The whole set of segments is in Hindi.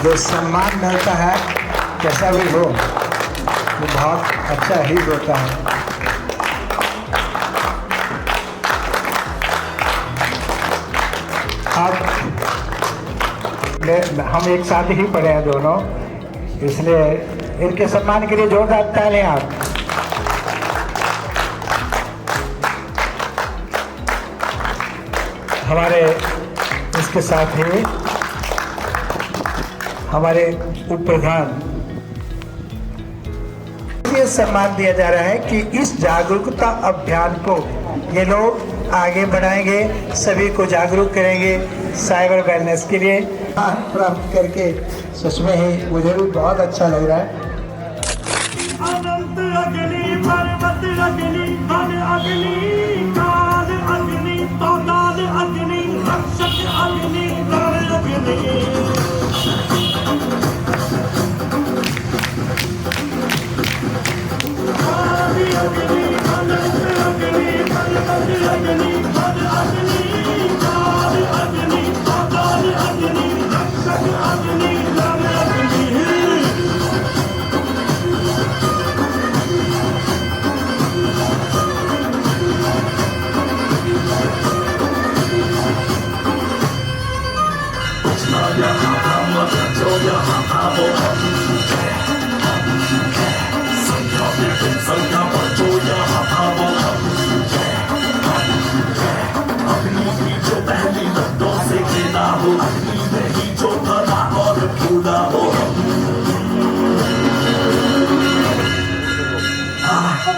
जो सम्मान मिलता है कैसा भी हो वो बहुत अच्छा ही होता है। अब हम एक साथ ही पढ़े हैं दोनों, इसलिए इनके सम्मान के लिए जोरदार तालियां आप। हमारे इसके साथ ही हमारे उप प्रधान ये सम्मान दिया जा रहा है कि इस जागरूकता अभियान को ये लोग आगे बढ़ाएंगे, सभी को जागरूक करेंगे साइबर वेलनेस के लिए। प्राप्त करके सच में ही मुझे भी बहुत अच्छा लग रहा है। अनंत अग्नि पर्वत अग्नि वन अग्नि काल अग्नि तौदाद अग्नि रक्षक अग्नि दर अग्नि आदि अग्नि अनंत अग्नि पर्वत अग्नि वन अग्नि काल अग्नि तौदाद अग्नि रक्षक अग्नि दर अग्नि।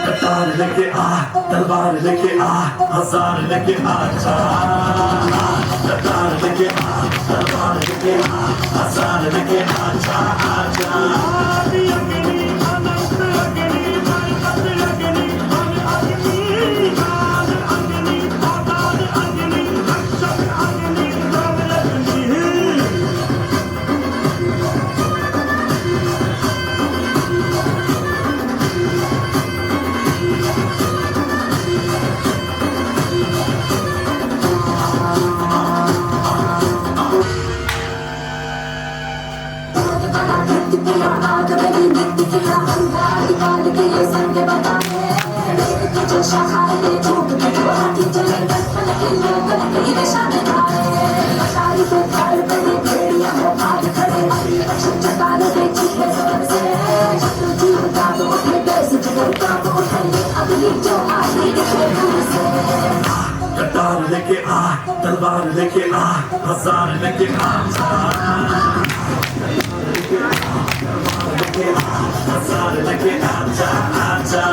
कटार लेके आ, तलवार लेके आ, हजार लेके आ जा। कटार लेके आ, तलवार लेके आ, हजार लेके आ जा, आ जा। आदि अग्नि अनंत अग्नि पर्वत अग्नि वन अग्नि काल अग्नि तौदाद अग्नि रक्षक अग्नि दर अग्नि। कटार लेके आ, तलवार लेके आ, हजार लेके आ जा। हजार लेके आ जा, आ जा।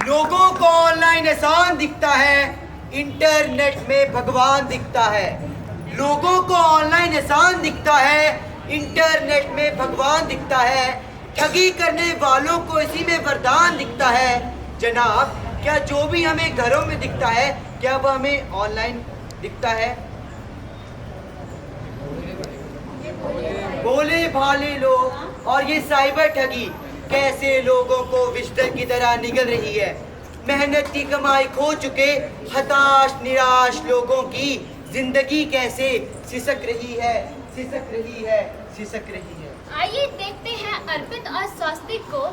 लोगों को ऑनलाइन एहसान दिखता है, इंटरनेट में भगवान दिखता है। लोगों को ऑनलाइन एहसान दिखता है, इंटरनेट में भगवान दिखता है, ठगी करने वालों को इसी में वरदान दिखता है। जनाब, क्या जो भी हमें घरों में दिखता है, क्या वह हमें ऑनलाइन दिखता है? भोले भाले लोग और ये साइबर ठगी कैसे लोगों को विषधर की तरह निगल रही है। मेहनत की कमाई खो चुके हताश निराश लोगों की जिंदगी कैसे सिसक रही है, सिसक रही है, सिसक रही है। आइए देखते हैं अर्पित और स्वास्तिक को,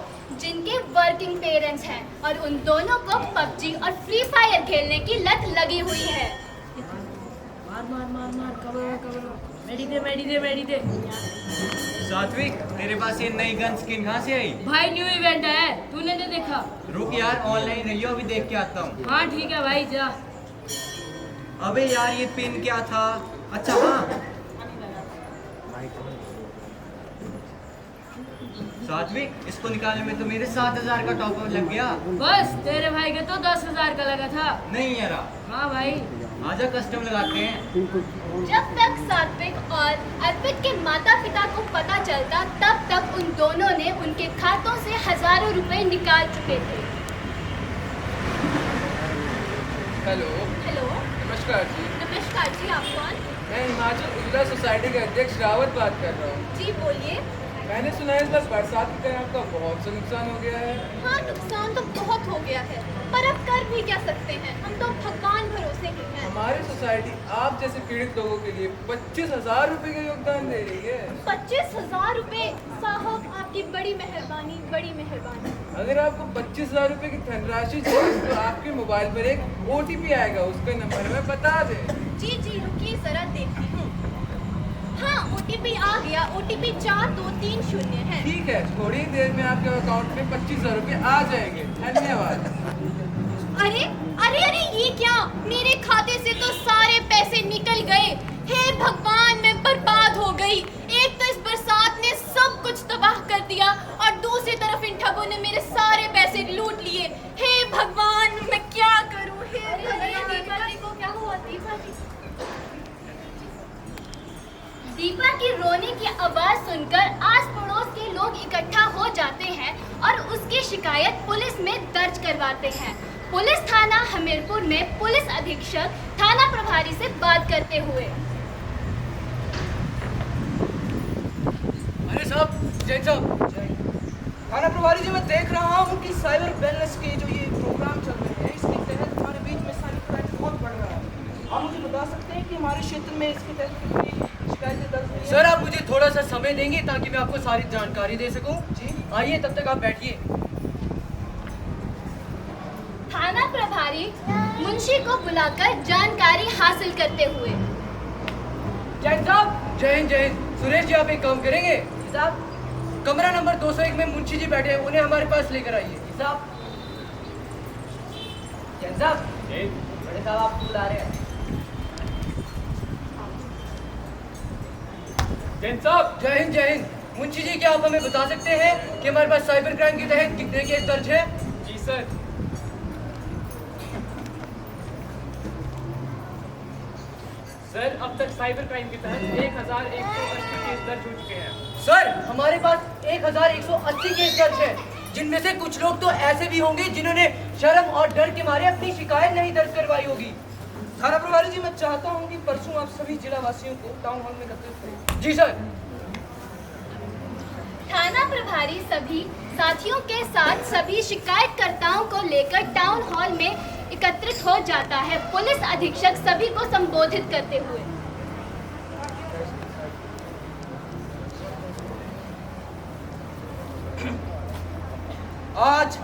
जिनके वर्किंग पेरेंट्स हैं और उन दोनों को पबजी और फ्री फायर खेलने की लत लगी हुई है। मार मार मार मार, कवर कवर, मेडी दे। सात्विक, तेरे पास ये नई गन स्किन कहाँ से आई? भाई न्यू इवेंट है, तूने नहीं देखा? रुक यार, ऑनलाइन रहियो, अभी देख के आता हूँ। हाँ ठीक है भाई, जा। अबे यार, ये पिन क्या था? अच्छा हाँ, सात्विक, इसको निकालने में तो मेरे 7,000 का टॉप अप लग गया। बस तेरे भाई के तो 10,000 का लगा था। नहीं यार, हाँ भाई, आजा कस्टम लगाते हैं। जब तक सात्विक और अर्पित के माता पिता को पता चलता, तब तक उन दोनों ने उनके खातों से हजारों रुपए निकाल चुके थे। हेलो। हेलो, नमस्कार जी। नमस्कार जी, आप कौन? मैं हिमाचल उजला सोसाइटी के अध्यक्ष रावत बात कर रहा हूँ। जी बोलिए। मैंने सुना है इस बार बरसात के कारण आपका बहुत सा नुकसान हो गया है। हाँ, नुकसान तो बहुत हो गया है, पर अब कर भी क्या सकते हैं, हम तो भगवान भरोसे ही हैं। हमारी सोसाइटी आप जैसे पीड़ित लोगों के लिए 25,000 रुपए का योगदान दे रही है। 25,000 रुपए? साहब, आपकी बड़ी मेहरबानी, बड़ी मेहरबानी। अगर आपको 25,000 रुपए की धनराशि चाहिए तो आपके मोबाइल पर एक OTP आएगा, उसका नंबर हमें बता दें। जी जी, रुकिए जरा देखती हूँ। हाँ, OTP आ गया। OTP 4230 है। ठीक है, थोड़ी ही देर में आपके अकाउंट में 25,000 रुपए आ जाएंगे। धन्यवाद। अरे अरे अरे, ये क्या? मेरे खाते से तो सारे पैसे निकल गए। हे भगवान, मैं बर्बाद हो गई। एक तो इस बरसात ने सब कुछ तबाह कर दिया और दूसरी तरफ इन ठगों ने मेरे सारे पैसे लूट लिए। हे भगवान, मैं क्या करूं? हे भगवान। दीपा जी को क्या हुआ? दीपा की रोने की आवाज सुनकर आस पड़ोस के लोग इकट्ठा हो जाते हैं और उसकी शिकायत पुलिस में दर्ज करवाते हैं। पुलिस थाना हमीरपुर में पुलिस अधीक्षक थाना प्रभारी से बात करते हुए, अरे साहब, जैन साहब, थाना प्रभारी जी, मैं देख रहा हूँ कि साइबर वेलनेस के जो ये प्रोग्राम चल रहे हैं, इसके तहत हमारे बीच में साइबर क्राइम बहुत बढ़ रहा है। आप मुझे बता सकते हैं कि हमारे क्षेत्र में इसके तहत कितनी शिकायतें दर्ज हुई हैं? सर, आप मुझे थोड़ा सा समय देंगे ताकि मैं आपको सारी जानकारी दे सकूं? जी। आइए, तब तक आप बैठिए। थाना प्रभारी मुंशी को बुलाकर जानकारी हासिल करते हुए, जैन साहब, जय हिंद, जय हिंद। सुरेश जी, आप एक काम करेंगे? साहब, कमरा नंबर 201 में मुंशी जी बैठे हैं, उन्हें हमारे पास लेकर आइए। साहब, जैन साहब, बड़े साहब आपको बुला रहे हैं। जैन साहब, जय हिंद, जय हिंद। मुंशी जी, क्या आप हमें बता सकते हैं कि हमारे पास साइबर क्राइम के तहत कितने केस दर्ज हैं? जी सर। सर, अब तक साइबर क्राइम के तहत 1,180 केस दर्ज हो चुके हैं। सर, हमारे पास 1,180 केस दर्ज हैं, जिनमें से कुछ लोग तो ऐसे भी होंगे जिन्होंने शर्म और डर के मारे अपनी शिकायत नहीं दर्ज करवाई होगी। थाना प्रभारी जी, मैं चाहता हूँ कि परसों आप सभी जिला वासियों को टाउन हॉल में एकत्रित करें। जी सर। थाना प्रभारी सभी साथियों के साथ सभी शिकायतकर्ताओं को लेकर टाउन हॉल में एकत्रित हो जाता है, पुलिस अधीक्षक सभी को संबोधित करते हुए। आज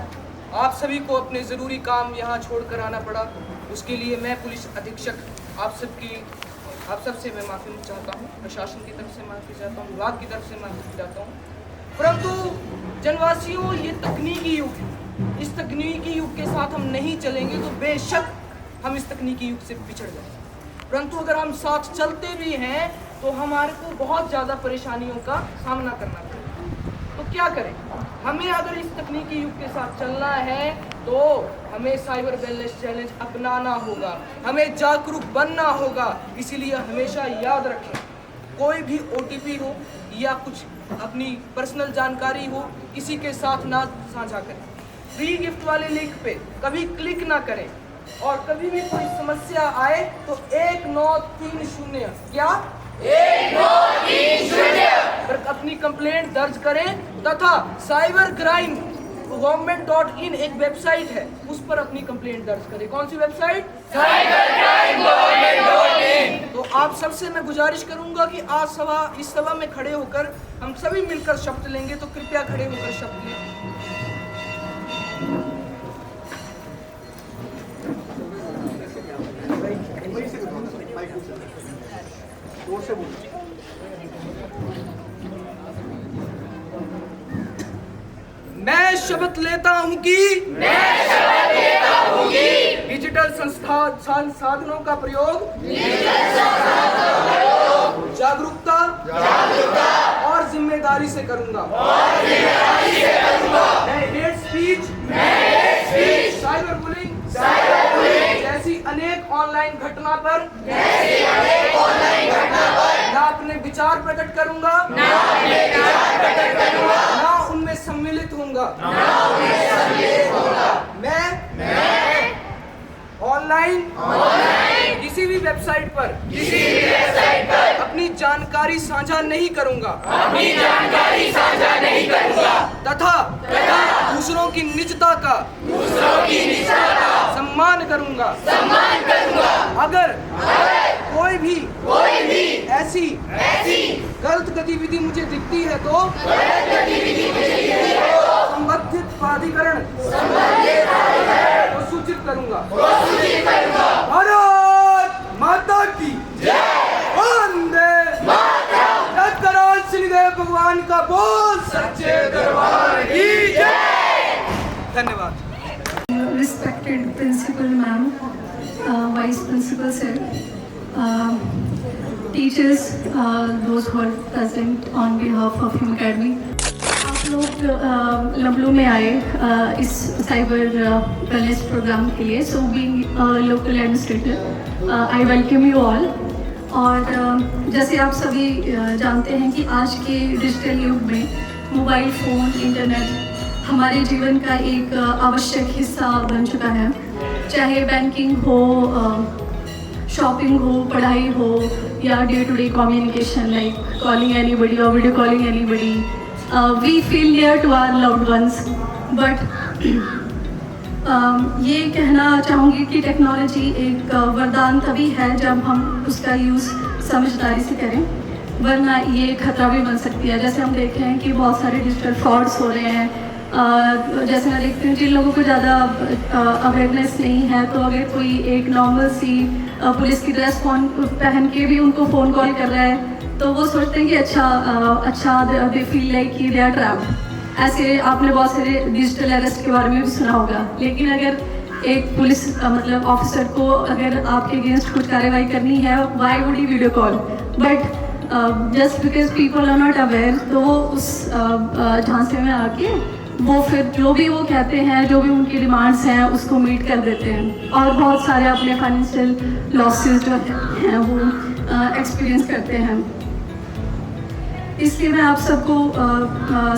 आप सभी को अपने ज़रूरी काम यहाँ छोड़कर आना पड़ा, उसके लिए मैं पुलिस अधीक्षक आप सबसे मैं माफ़ी चाहता हूँ। प्रशासन की तरफ से माफ़ी चाहता हूँ, विभाग की तरफ से माफ़ी चाहता हूँ। परंतु जनवासियों, ये तकनीकी युग है। इस तकनीकी युग के साथ हम नहीं चलेंगे तो बेशक हम इस तकनीकी युग से पिछड़ जाएंगे। परंतु अगर हम साथ चलते भी हैं तो हमारे को बहुत ज़्यादा परेशानियों का सामना करना पड़ेगा। तो क्या करें? हमें अगर इस तकनीकी युग के साथ चलना है तो हमें साइबर वेलनेस चैलेंज अपनाना होगा, हमें जागरूक बनना होगा। इसीलिए हमेशा याद रखें, कोई भी OTP हो या कुछ अपनी पर्सनल जानकारी हो किसी के साथ ना साझा करें। फ्री गिफ्ट वाले लिंक पे कभी क्लिक ना करें और कभी भी कोई समस्या आए तो 1930 क्या 1930 पर अपनी कंप्लेंट दर्ज करें तथा साइबर क्राइम government.in एक वेबसाइट है, उस पर अपनी कंप्लेंट दर्ज करें। कौन सी वेबसाइट? cybercrime.government.in। तो आप सबसे मैं गुजारिश करूंगा कि आज इस सभा में खड़े होकर हम सभी मिलकर शपथ लेंगे, तो कृपया खड़े होकर शपथ लें। मैं शपथ लेता हूं कि डिजिटल संसाधनों का प्रयोग जागरूकता और जिम्मेदारी से करूंगा। मैं हेट स्पीच, साइबर बुलिंग जैसी अनेक ऑनलाइन घटना पर ना अपने विचार प्रकट करूंगा, ना उनमें सम्मिलित होऊंगा। मैं ऑनलाइन किसी भी वेबसाइट पर अपनी जानकारी साझा नहीं करूंगा तथा दूसरों की निजता का सम्मान करूंगा। अगर कोई भी ऐसी गलत गतिविधि मुझे दिखती है तो संबंधित प्राधिकरण को सूचित करूंगा। भारत माता की वंदे मातरम। श्रीदेव भगवान का बोल, सच्चे दरबार की जय। धन्यवाद। Respected Principal Ma'am, Vice Principal Sir, teachers, those who are present on behalf of Hume Academy. आप लोग लम्बलू में आए इस साइबर वेलनेस प्रोग्राम के लिए। So being local administrator, I welcome you all. और जैसे आप सभी जानते हैं कि आज के डिजिटल युग में मोबाइल फ़ोन, इंटरनेट हमारे जीवन का एक आवश्यक हिस्सा बन चुका है। चाहे बैंकिंग हो, शॉपिंग हो, पढ़ाई हो या day to day communication like calling anybody और video calling anybody, we feel near to our loved ones. But ये कहना चाहूँगी कि टेक्नोलॉजी एक वरदान तभी है जब हम उसका यूज़ समझदारी से करें, वरना ये खतरा भी बन सकती है। जैसे हम देख रहे हैं कि बहुत सारे डिजिटल फ्रॉड्स हो रहे हैं। जैसे मैं देखती हूँ जिन लोगों को ज़्यादा अवेयरनेस नहीं है, तो अगर कोई एक नॉर्मल सी पुलिस की ड्रेस पहन के भी उनको फ़ोन कॉल कर रहा है तो वो सोचते हैं कि अच्छा दे फील लाइक कि दे आर ट्रैप्ड। ऐसे आपने बहुत सारे डिजिटल अरेस्ट के बारे में भी सुना होगा। लेकिन अगर एक पुलिस मतलब ऑफिसर को अगर आपके अगेंस्ट कुछ कार्रवाई करनी है, why would he video call? But just because people are not aware, तो वो उस झांसे में आके वो फिर जो भी वो कहते हैं, जो भी उनकी डिमांड्स हैं उसको मीट कर देते हैं और बहुत सारे अपने फाइनेंशियल लॉसेस जो हैं वो एक्सपीरियंस करते हैं। इसलिए मैं आप सबको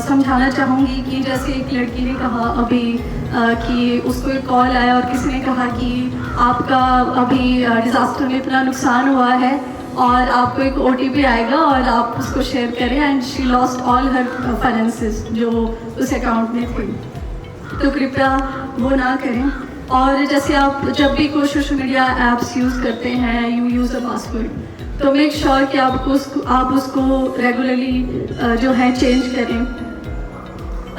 समझाना चाहूँगी कि जैसे एक लड़की ने कहा अभी कि उसको एक कॉल आया और किसी ने कहा कि आपका अभी डिज़ास्टर में इतना नुकसान हुआ है और आपको एक OTP आएगा और आप उसको शेयर करें, and she lost all her finances जो उस अकाउंट में थी। तो कृपया वो ना करें। और जैसे आप जब भी कोई सोशल मीडिया ऐप्स यूज़ करते हैं, यू यूज़ अ पासवर्ड, तो मेक श्योर कि आप उसको रेगुलरली जो है चेंज करें।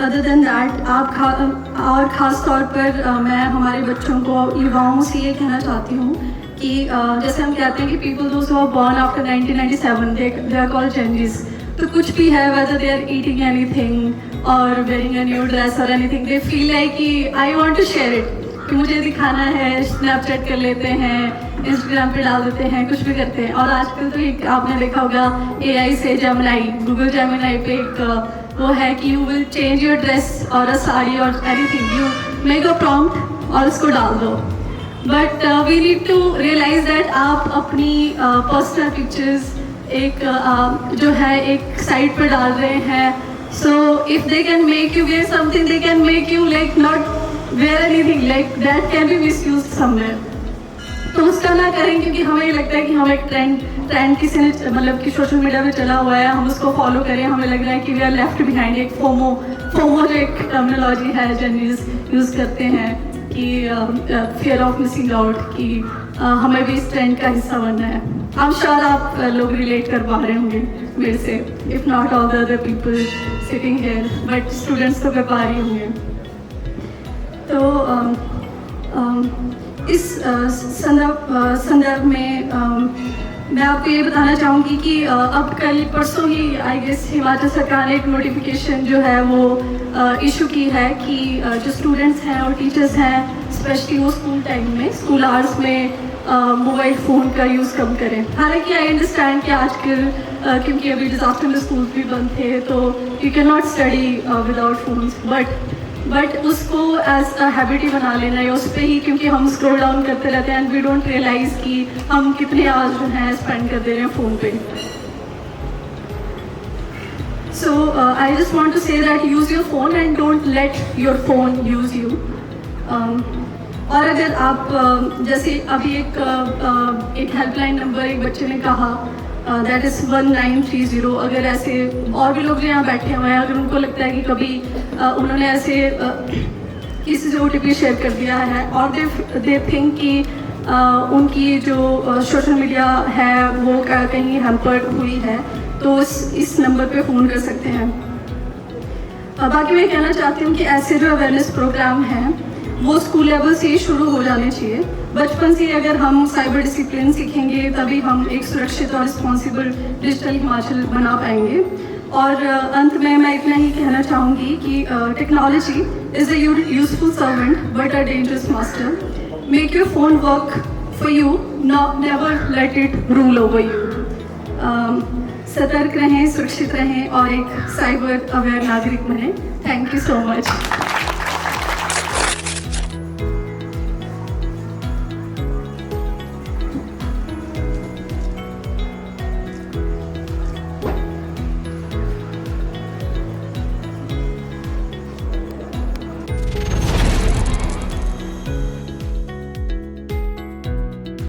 अदर देन दैट और ख़ास तौर पर मैं हमारे बच्चों को, युवाओं से ये कहना चाहती हूँ कि जैसे हम कहते हैं कि people those who are born after 1997 they are called changes. तो कुछ भी है, whether they are eating anything और वेयरिंग अ न्यू ड्रेस और एनीथिंग, दे फील लाइक कि I want to share it, कि मुझे दिखाना है। स्नैपचैट कर लेते हैं, इंस्टाग्राम पे डाल देते हैं, कुछ भी करते हैं। और आजकल तो एक आपने देखा होगा AI से जेमिनी, गूगल जेमिनी पे एक वो है कि you will change your dress और अ साड़ी और anything, you make a prompt और उसको डाल दो। But we need to realise that आप अपनी पर्सनल पिक्चर्स एक जो है एक साइट पर डाल रहे हैं. So if they can make you wear something, they can make you like not wear anything, like that can be misuse somewhere. तो उसका ना करें, क्योंकि हमें ये लगता है कि हम एक ट्रेंड किसी ने मतलब कि सोशल मीडिया पे चला हुआ है, हम उसको फॉलो करें. हमें लग रहा है कि वी आर लेफ्ट बिहाइंड. एक फोमो जो एक टर्मिनोलॉजी है जर्नलिस्ट यूज़ करते हैं कि फियर ऑफ मिसिंग आउट, कि हमें भी इस ट्रेंड का हिस्सा बनना है. आई एम श्योर आप लोग रिलेट कर पा रहे होंगे मेरे से, if not all the other people sitting here, but students तो कर पा रही होंगे. तो इस संदर्भ में मैं आपको ये बताना चाहूँगी कि अब कल परसों ही आई गेस हिमाचल सरकार ने एक नोटिफिकेशन जो है वो इशू की है कि जो स्टूडेंट्स हैं और टीचर्स हैं, स्पेशली वो स्कूल टाइम में, स्कूल आवर्स में मोबाइल फ़ोन का यूज़ कम करें. हालांकि आई अंडरस्टैंड कि आजकल क्योंकि अभी डिज़ास्टर में स्कूल भी बंद थे, तो you can not study without phones, but उसको एज अ हैबिट ही बना लेना है उस पर ही, क्योंकि हम स्क्रॉल डाउन करते रहते हैं एंड वी डोंट रियलाइज़ कि हम कितने आवर्स जो हैं स्पेंड कर दे रहे हैं फ़ोन पे. So I just want to say that use your phone and don't let your phone use you. और अगर आप जैसे अभी एक हेल्पलाइन नंबर एक बच्चे ने कहा, दैट इज़ 1930. अगर ऐसे और भी लोग जो यहाँ बैठे हुए हैं, अगर उनको लगता है कि कभी उन्होंने ऐसे किसी से OTP शेयर कर दिया है और दे थिंक कि उनकी जो सोशल मीडिया है वो कहीं हैम्पर्ड हुई है, तो इस नंबर पे फ़ोन कर सकते हैं. बाकी मैं कहना चाहती हूँ कि ऐसे जो अवेयरनेस प्रोग्राम हैं वो स्कूल लेवल से ही शुरू हो जाने चाहिए. बचपन से अगर हम साइबर डिसिप्लिन सीखेंगे तभी हम एक सुरक्षित और रिस्पॉन्सिबल डिजिटल हिमाचल बना पाएंगे. और अंत में मैं इतना ही कहना चाहूँगी कि technology is a useful servant but a dangerous master. Make your phone work for you, never let it rule over you. सतर्क रहें, सुरक्षित रहें और एक साइबर अवेयर नागरिक बने. Thank you so much.